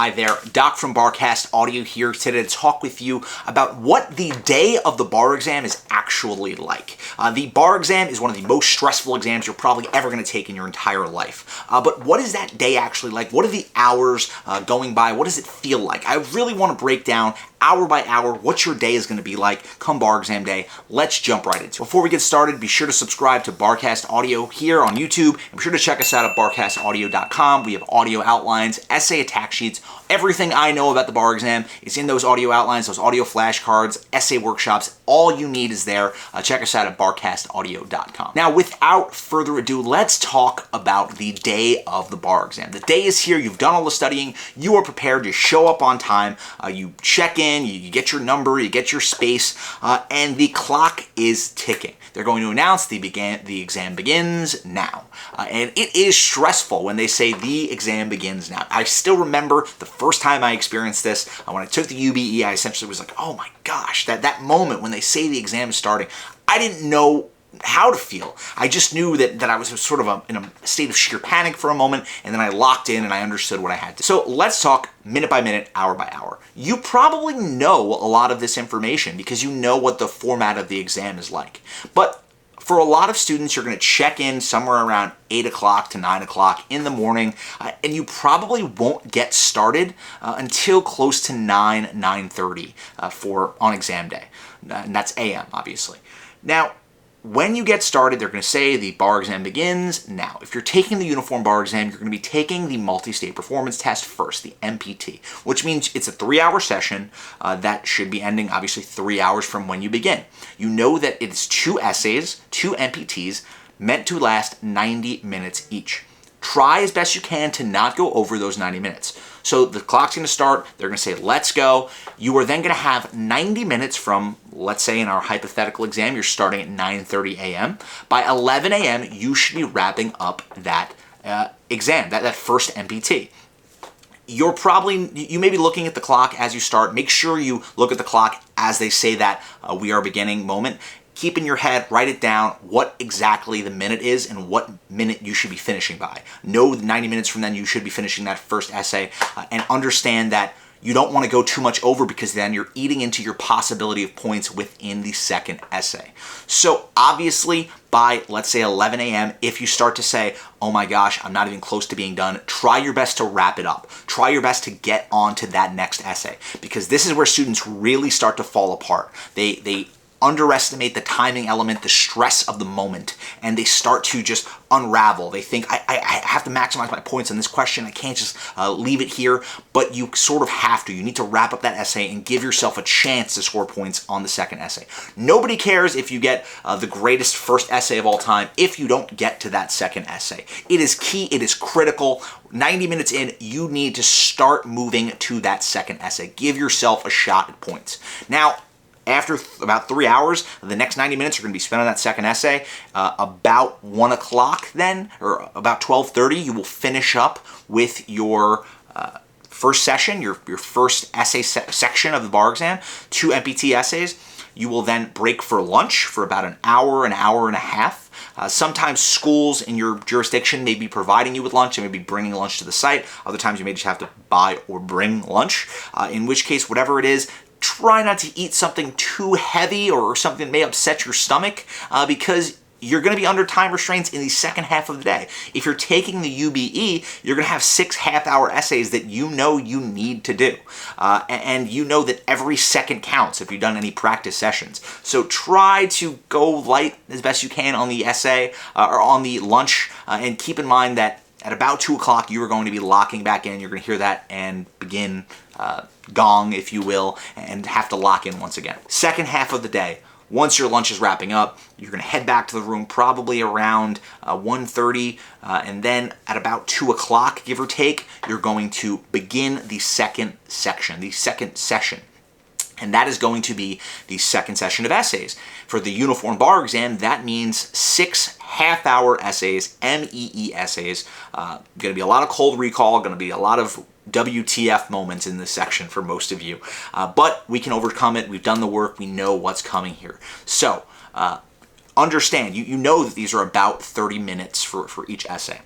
Hi there, Doc from Barcast Audio here today to talk with you about what the day of the bar exam is actually like. The bar exam is one of the most stressful exams you're probably ever going to take in your entire life. But what is that day actually like? What are the hours going by? What does it feel like? I really want to break down hour by hour what your day is going to be like come bar exam day. Let's jump right into it. Before we get started, be sure to subscribe to Barcast Audio here on YouTube, and be sure to check us out at barcastaudio.com. We have audio outlines, essay attack sheets. Everything I know about the bar exam is in those audio outlines, those audio flashcards, essay workshops. All you need is there. Check us out at barcastaudio.com. Now, without further ado, let's talk about the day of the bar exam. The day is here. You've done all the studying. You are prepared. You show up on time. You check in. You get your number. You get your space. And the clock is ticking. They're going to announce the exam begins now. And it is stressful when they say the exam begins now. I still remember the first time I experienced this. When I took the UBE, I essentially was like, oh my gosh, that moment when they say the exam is starting, I didn't know how to feel. I just knew that I was sort of in a state of sheer panic for a moment, and then I locked in and I understood what I had to. So let's talk minute by minute, hour by hour. You probably know a lot of this information because you know what the format of the exam is like. But for a lot of students, you're going to check in somewhere around 8 o'clock to 9 o'clock in the morning, and you probably won't get started until close to 9:30 on exam day. And that's AM, obviously. Now, when you get started, they're going to say the bar exam begins now. If you're taking the uniform bar exam, you're going to be taking the multi-state performance test first, the MPT, which means it's a 3-hour session that should be ending, obviously, 3 hours from when you begin. You know that it's 2 essays, 2 MPTs, meant to last 90 minutes each. Try as best you can to not go over those 90 minutes. So the clock's going to start. They're going to say, let's go. You are then going to have 90 minutes from, let's say in our hypothetical exam, you're starting at 9:30 a.m. By 11 a.m., you should be wrapping up that exam, that first MPT. You may be looking at the clock as you start. Make sure you look at the clock as they say that we are beginning moment. Keep in your head, write it down, what exactly the minute is and what minute you should be finishing by. Know 90 minutes from then you should be finishing that first essay, and understand that you don't want to go too much over because then you're eating into your possibility of points within the second essay. So obviously by, let's say 11 a.m., if you start to say, oh my gosh, I'm not even close to being done, try your best to wrap it up. Try your best to get on to that next essay, because this is where students really start to fall apart. They underestimate the timing element, the stress of the moment, and they start to just unravel. They think, I have to maximize my points on this question. I can't just leave it here, but you sort of have to. You need to wrap up that essay and give yourself a chance to score points on the second essay. Nobody cares if you get the greatest first essay of all time if you don't get to that second essay. It is key. It is critical. 90 minutes in, you need to start moving to that second essay. Give yourself a shot at points. Now, after about 3 hours, the next 90 minutes are going to be spent on that second essay. About 1 o'clock then, or about 12:30, you will finish up with your first session, your first essay section of the bar exam, 2 MPT essays. You will then break for lunch for about an hour and a half. Sometimes schools in your jurisdiction may be providing you with lunch. They may be bringing lunch to the site. Other times you may just have to buy or bring lunch, in which case, whatever it is, try not to eat something too heavy or something that may upset your stomach, because you're going to be under time restraints in the second half of the day. If you're taking the UBE, you're going to have 6 half-hour essays that you know you need to do. And you know that every second counts if you've done any practice sessions. So try to go light as best you can on the essay or on the lunch, and keep in mind that at about 2 o'clock, you are going to be locking back in. You're going to hear that and begin gong, if you will, and have to lock in once again. Second half of the day, once your lunch is wrapping up, you're going to head back to the room probably around 1:30, and then at about 2 o'clock, give or take, you're going to begin the second section, the second session. And that is going to be the second session of essays. For the uniform bar exam, that means 6 half-hour essays, MEE essays. Going to be a lot of cold recall, going to be a lot of WTF moments in this section for most of you. But we can overcome it. We've done the work. We know what's coming here. So understand, you know that these are about 30 minutes for each essay.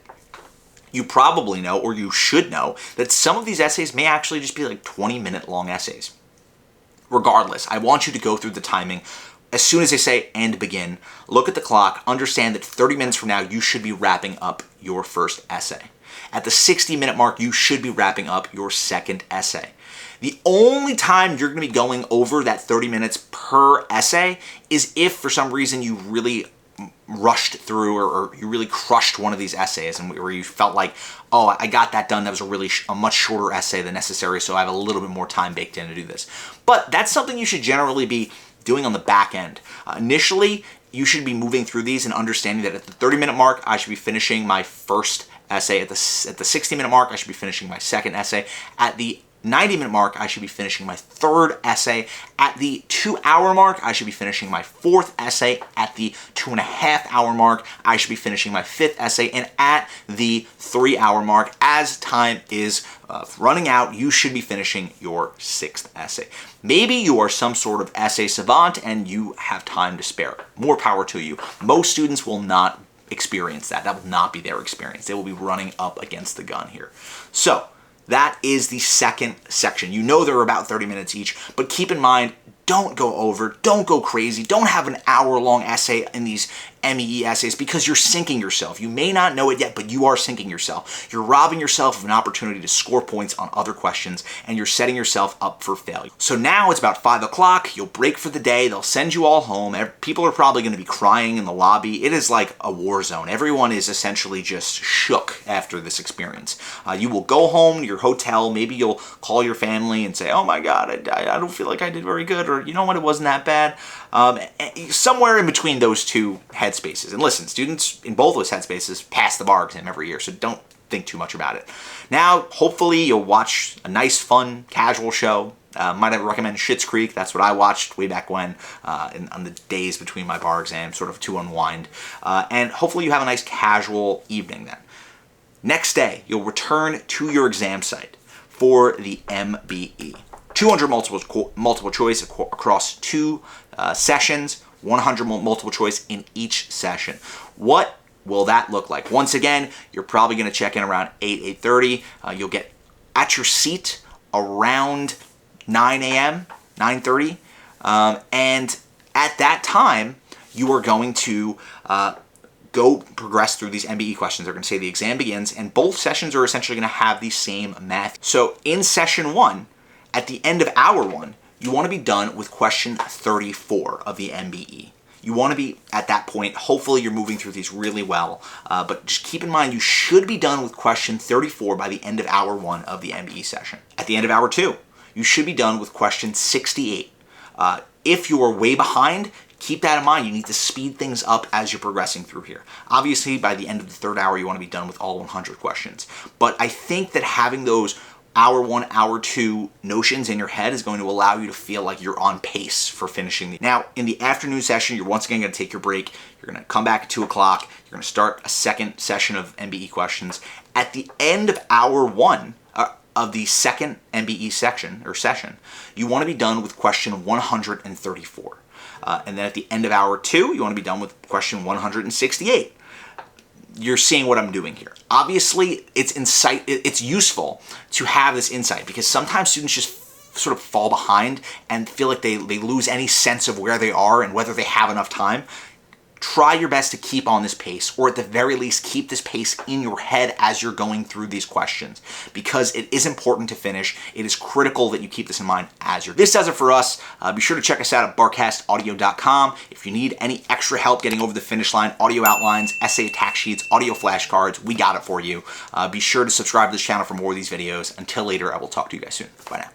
You probably know, or you should know, that some of these essays may actually just be like 20-minute long essays. Regardless, I want you to go through the timing. As soon as they say "and begin," look at the clock, understand that 30 minutes from now, you should be wrapping up your first essay. At the 60-minute mark, you should be wrapping up your second essay. The only time you're going to be going over that 30 minutes per essay is if for some reason you really rushed through or you really crushed one of these essays and where you felt like, oh, I got that done. That was a much shorter essay than necessary, so I have a little bit more time baked in to do this. But that's something you should generally be doing on the back end. Initially, you should be moving through these and understanding that at the 30-minute mark, I should be finishing my first essay. At the 60-minute mark, I should be finishing my second essay. At the 90-minute mark, I should be finishing my third essay. At the 2-hour mark, I should be finishing my fourth essay. At the 2.5-hour mark, I should be finishing my fifth essay. And at the 3-hour mark, as time is running out, you should be finishing your sixth essay. Maybe you are some sort of essay savant and you have time to spare. More power to you. Most students will not experience that. That will not be their experience. They will be running up against the gun here. So, that is the second section. You know they're about 30 minutes each, but keep in mind, don't go over, don't go crazy, don't have an hour-long essay in these MEE essays because you're sinking yourself. You may not know it yet, but you are sinking yourself. You're robbing yourself of an opportunity to score points on other questions, and you're setting yourself up for failure. So now it's about 5 o'clock, you'll break for the day, they'll send you all home, people are probably going to be crying in the lobby. It is like a war zone. Everyone is essentially just shook after this experience. You will go home to your hotel, maybe you'll call your family and say, oh my God, I don't feel like I did very good, or you know what, it wasn't that bad. Somewhere in between those two headspaces. And listen, students in both those headspaces pass the bar exam every year, so don't think too much about it. Now, hopefully you'll watch a nice, fun, casual show. Might I recommend Schitt's Creek? That's what I watched way back when, on the days between my bar exams, sort of to unwind. And hopefully you have a nice casual evening then. Next day, you'll return to your exam site for the MBE. 200 multiple choice across 2 sessions, 100 multiple choice in each session. What will that look like? Once again, you're probably going to check in around 8:30. You'll get at your seat around 9 a.m., 9:30. And at that time, you are going to go progress through these MBE questions. They're going to say the exam begins, and both sessions are essentially going to have the same math. So in session 1, at the end of hour 1, you want to be done with question 34 of the MBE. You want to be at that point, hopefully you're moving through these really well, but just keep in mind you should be done with question 34 by the end of hour 1 of the MBE session. At the end of hour 2, you should be done with question 68. If you are way behind, keep that in mind. You need to speed things up as you're progressing through here. Obviously, by the end of the 3rd hour, you want to be done with all 100 questions. But I think that having those hour 1, hour 2 notions in your head is going to allow you to feel like you're on pace for finishing these. Now, in the afternoon session, you're once again going to take your break. You're going to come back at 2 o'clock. You're going to start a second session of MBE questions. At the end of hour 1 of the second MBE session, you want to be done with question 134. And then at the end of hour 2, you want to be done with question 168. You're seeing what I'm doing here. Obviously, it's useful to have this insight because sometimes students just sort of fall behind and feel like they lose any sense of where they are and whether they have enough time. Try your best to keep on this pace, or at the very least, keep this pace in your head as you're going through these questions, because it is important to finish. It is critical that you keep this in mind as you're. This does it for us. Be sure to check us out at barcastaudio.com. If you need any extra help getting over the finish line, audio outlines, essay attack sheets, audio flashcards, we got it for you. Be sure to subscribe to this channel for more of these videos. Until later, I will talk to you guys soon. Bye now.